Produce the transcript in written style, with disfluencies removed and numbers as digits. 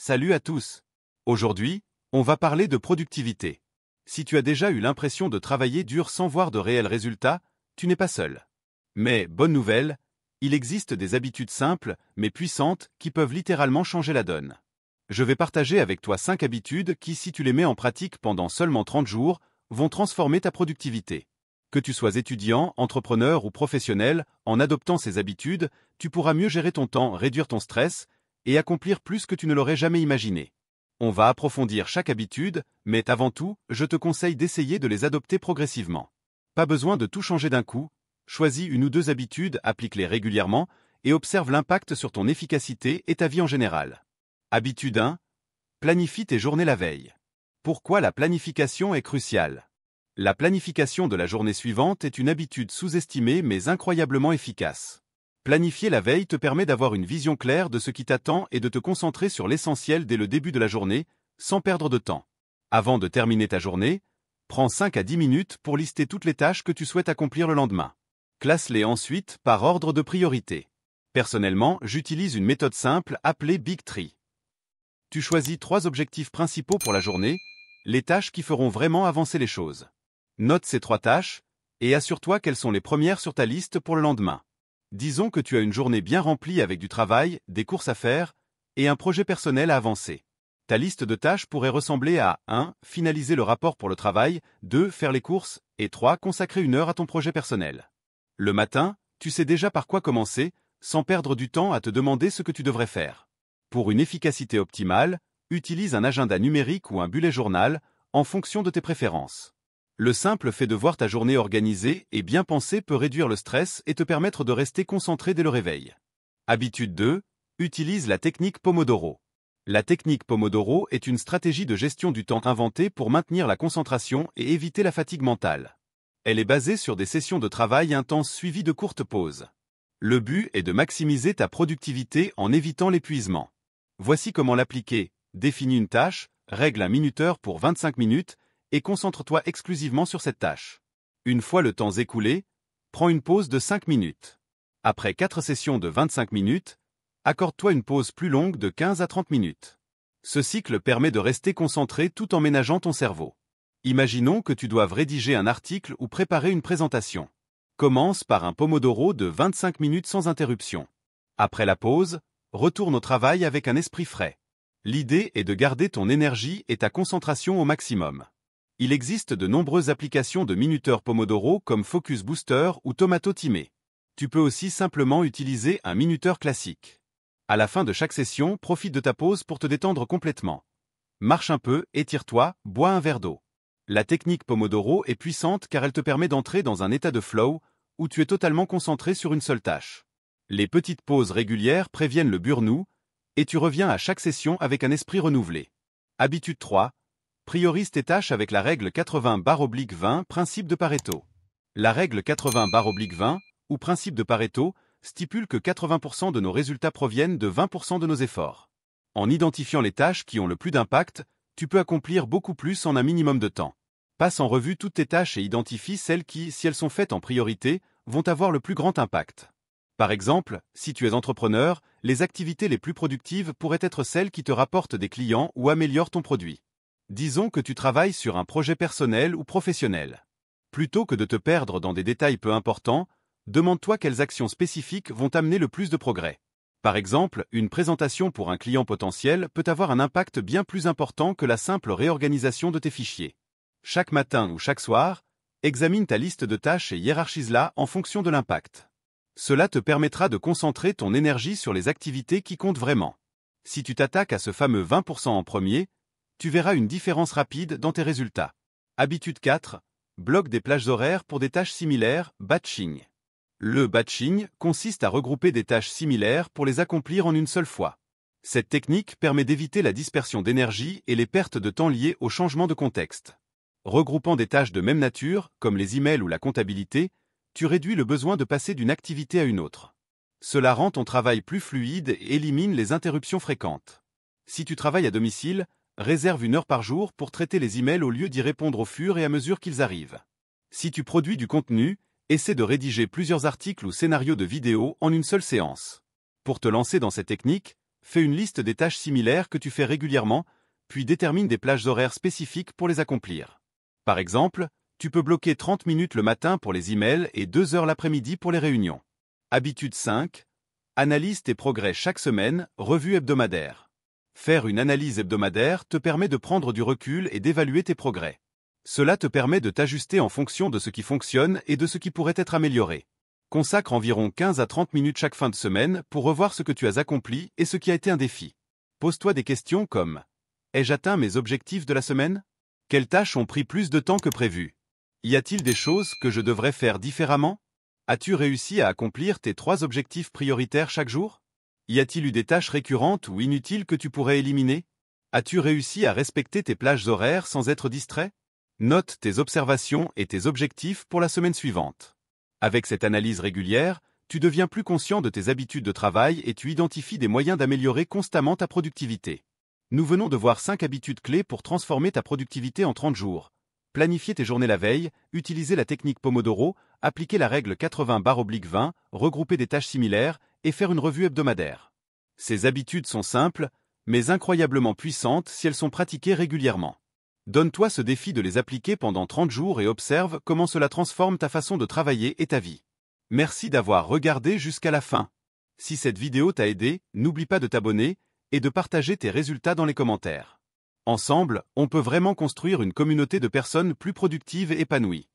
Salut à tous. Aujourd'hui, on va parler de productivité. Si tu as déjà eu l'impression de travailler dur sans voir de réels résultats, tu n'es pas seul. Mais, bonne nouvelle, il existe des habitudes simples, mais puissantes, qui peuvent littéralement changer la donne. Je vais partager avec toi 5 habitudes qui, si tu les mets en pratique pendant seulement 30 jours, vont transformer ta productivité. Que tu sois étudiant, entrepreneur ou professionnel, en adoptant ces habitudes, tu pourras mieux gérer ton temps, réduire ton stress, et accomplir plus que tu ne l'aurais jamais imaginé. On va approfondir chaque habitude, mais avant tout, je te conseille d'essayer de les adopter progressivement. Pas besoin de tout changer d'un coup, choisis une ou deux habitudes, applique-les régulièrement, et observe l'impact sur ton efficacité et ta vie en général. Habitude 1. Planifie tes journées la veille. Pourquoi la planification est cruciale? La planification de la journée suivante est une habitude sous-estimée mais incroyablement efficace. Planifier la veille te permet d'avoir une vision claire de ce qui t'attend et de te concentrer sur l'essentiel dès le début de la journée, sans perdre de temps. Avant de terminer ta journée, prends 5 à 10 minutes pour lister toutes les tâches que tu souhaites accomplir le lendemain. Classe-les ensuite par ordre de priorité. Personnellement, j'utilise une méthode simple appelée Big Tree. Tu choisis 3 objectifs principaux pour la journée, les tâches qui feront vraiment avancer les choses. Note ces 3 tâches, et assure-toi qu'elles sont les premières sur ta liste pour le lendemain. Disons que tu as une journée bien remplie avec du travail, des courses à faire, et un projet personnel à avancer. Ta liste de tâches pourrait ressembler à 1. Finaliser le rapport pour le travail, 2. Faire les courses, et 3. Consacrer 1 heure à ton projet personnel. Le matin, tu sais déjà par quoi commencer, sans perdre du temps à te demander ce que tu devrais faire. Pour une efficacité optimale, utilise un agenda numérique ou un bullet journal, en fonction de tes préférences. Le simple fait de voir ta journée organisée et bien pensée peut réduire le stress et te permettre de rester concentré dès le réveil. Habitude 2. Utilise la technique Pomodoro. La technique Pomodoro est une stratégie de gestion du temps inventée pour maintenir la concentration et éviter la fatigue mentale. Elle est basée sur des sessions de travail intenses suivies de courtes pauses. Le but est de maximiser ta productivité en évitant l'épuisement. Voici comment l'appliquer. Définis une tâche, règle un minuteur pour 25 minutes, et concentre-toi exclusivement sur cette tâche. Une fois le temps écoulé, prends une pause de 5 minutes. Après 4 sessions de 25 minutes, accorde-toi une pause plus longue de 15 à 30 minutes. Ce cycle permet de rester concentré tout en ménageant ton cerveau. Imaginons que tu doives rédiger un article ou préparer une présentation. Commence par un Pomodoro de 25 minutes sans interruption. Après la pause, retourne au travail avec un esprit frais. L'idée est de garder ton énergie et ta concentration au maximum. Il existe de nombreuses applications de minuteurs Pomodoro comme Focus Booster ou Tomato Timer. Tu peux aussi simplement utiliser un minuteur classique. À la fin de chaque session, profite de ta pause pour te détendre complètement. Marche un peu, étire-toi, bois un verre d'eau. La technique Pomodoro est puissante car elle te permet d'entrer dans un état de flow où tu es totalement concentré sur une seule tâche. Les petites pauses régulières préviennent le burn-out et tu reviens à chaque session avec un esprit renouvelé. Habitude 3. Priorise tes tâches avec la règle 80/20, principe de Pareto. La règle 80/20, ou principe de Pareto, stipule que 80% de nos résultats proviennent de 20% de nos efforts. En identifiant les tâches qui ont le plus d'impact, tu peux accomplir beaucoup plus en un minimum de temps. Passe en revue toutes tes tâches et identifie celles qui, si elles sont faites en priorité, vont avoir le plus grand impact. Par exemple, si tu es entrepreneur, les activités les plus productives pourraient être celles qui te rapportent des clients ou améliorent ton produit. Disons que tu travailles sur un projet personnel ou professionnel. Plutôt que de te perdre dans des détails peu importants, demande-toi quelles actions spécifiques vont amener le plus de progrès. Par exemple, une présentation pour un client potentiel peut avoir un impact bien plus important que la simple réorganisation de tes fichiers. Chaque matin ou chaque soir, examine ta liste de tâches et hiérarchise-la en fonction de l'impact. Cela te permettra de concentrer ton énergie sur les activités qui comptent vraiment. Si tu t'attaques à ce fameux 20% en premier, tu verras une différence rapide dans tes résultats. Habitude 4. Bloque des plages horaires pour des tâches similaires, batching. Le batching consiste à regrouper des tâches similaires pour les accomplir en une seule fois. Cette technique permet d'éviter la dispersion d'énergie et les pertes de temps liées au changement de contexte. Regroupant des tâches de même nature, comme les emails ou la comptabilité, tu réduis le besoin de passer d'une activité à une autre. Cela rend ton travail plus fluide et élimine les interruptions fréquentes. Si tu travailles à domicile, réserve 1 heure par jour pour traiter les emails au lieu d'y répondre au fur et à mesure qu'ils arrivent. Si tu produis du contenu, essaie de rédiger plusieurs articles ou scénarios de vidéos en une seule séance. Pour te lancer dans cette technique, Fais une liste des tâches similaires que tu fais régulièrement, puis détermine des plages horaires spécifiques pour les accomplir. Par exemple, tu peux bloquer 30 minutes le matin pour les emails et 2 heures l'après-midi pour les réunions. Habitude 5. Analyse tes progrès chaque semaine, revue hebdomadaire. Faire une analyse hebdomadaire te permet de prendre du recul et d'évaluer tes progrès. Cela te permet de t'ajuster en fonction de ce qui fonctionne et de ce qui pourrait être amélioré. Consacre environ 15 à 30 minutes chaque fin de semaine pour revoir ce que tu as accompli et ce qui a été un défi. Pose-toi des questions comme: ai-je atteint mes objectifs de la semaine? Quelles tâches ont pris plus de temps que prévu? Y a-t-il des choses que je devrais faire différemment? As-tu réussi à accomplir tes 3 objectifs prioritaires chaque jour? Y a-t-il eu des tâches récurrentes ou inutiles que tu pourrais éliminer? As-tu réussi à respecter tes plages horaires sans être distrait? Note tes observations et tes objectifs pour la semaine suivante. Avec cette analyse régulière, tu deviens plus conscient de tes habitudes de travail et tu identifies des moyens d'améliorer constamment ta productivité. Nous venons de voir 5 habitudes clés pour transformer ta productivité en 30 jours. Planifier tes journées la veille, utiliser la technique Pomodoro, appliquer la règle 80/20, regrouper des tâches similaires et faire une revue hebdomadaire. Ces habitudes sont simples, mais incroyablement puissantes si elles sont pratiquées régulièrement. Donne-toi ce défi de les appliquer pendant 30 jours et observe comment cela transforme ta façon de travailler et ta vie. Merci d'avoir regardé jusqu'à la fin. Si cette vidéo t'a aidé, n'oublie pas de t'abonner et de partager tes résultats dans les commentaires. Ensemble, on peut vraiment construire une communauté de personnes plus productives et épanouies.